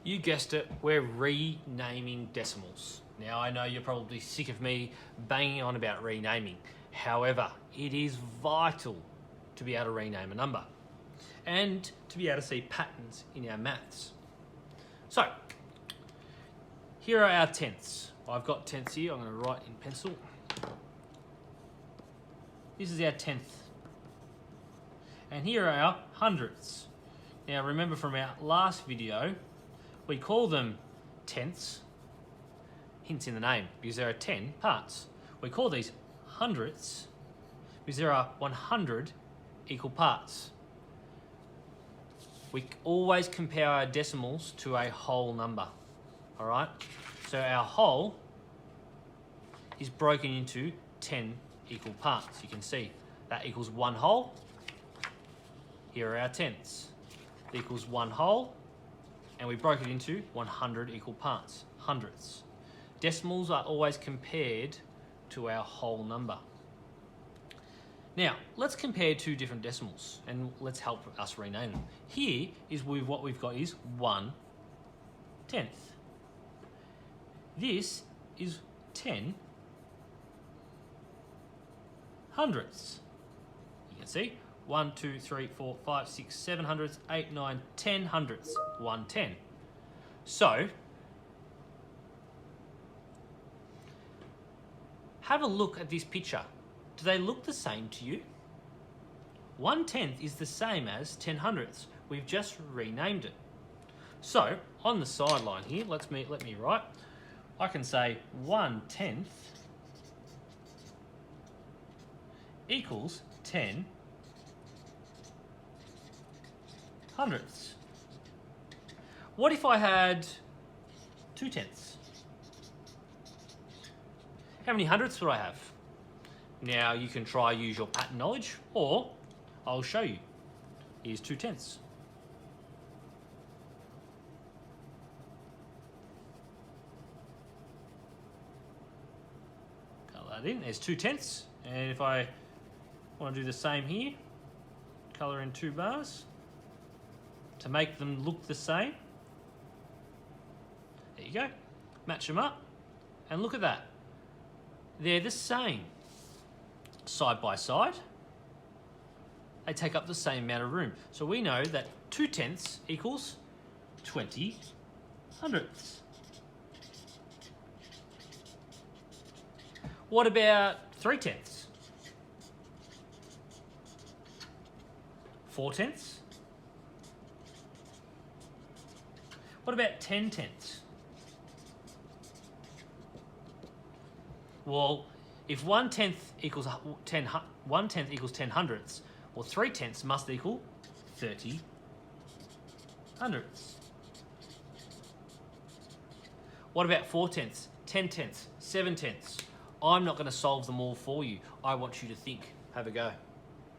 You guessed it, we're renaming decimals. Now I know you're probably sick of me banging on about renaming. However, it is vital to be able to rename a number and to be able to see patterns in our maths. So, here are our tenths. I've got tenths here, I'm going to write in pencil. This is our tenth. And here are our hundredths. Now remember from our last video, we call them tenths, hints in the name, because there are 10 parts. We call these hundredths because there are 100 equal parts. We always compare our decimals to a whole number, all right? So our whole is broken into 10 equal parts. You can see that equals one whole. Here are our tenths. That equals one whole, and we broke it into 100 equal parts, hundredths. Decimals are always compared to our whole number. Now, let's compare two different decimals and let's help us rename them. Here is what we've got is 1/10. This is 10 hundredths. You can see 1, 2, 3, 4, 5, 6, 7 hundredths, 8, 9, 10 hundredths, 1/10. So, have a look at this picture. Do they look the same to you? 1/10 is the same as 10 hundredths. We've just renamed it. So, on the sideline here, let me write. I can say 1/10 equals 10 hundredths. What if I had 2/10? How many hundredths would I have? Now you can try use your pattern knowledge, or I'll show you. Here's 2/10. Colour that in, there's 2/10. And if I want to do the same here, colour in 2 bars to make them look the same. There you go. Match them up and look at that. They're the same. Side by side, they take up the same amount of room. So we know that 2/10 equals 20 hundredths. What about 3/10? 4/10? What about 10/10? Well, if 1/10 equals 10, 1/10 equals 10 hundredths, well 3/10 must equal 30 hundredths. What about 4/10, 10/10, 7/10? I'm not going to solve them all for you. I want you to think. Have a go.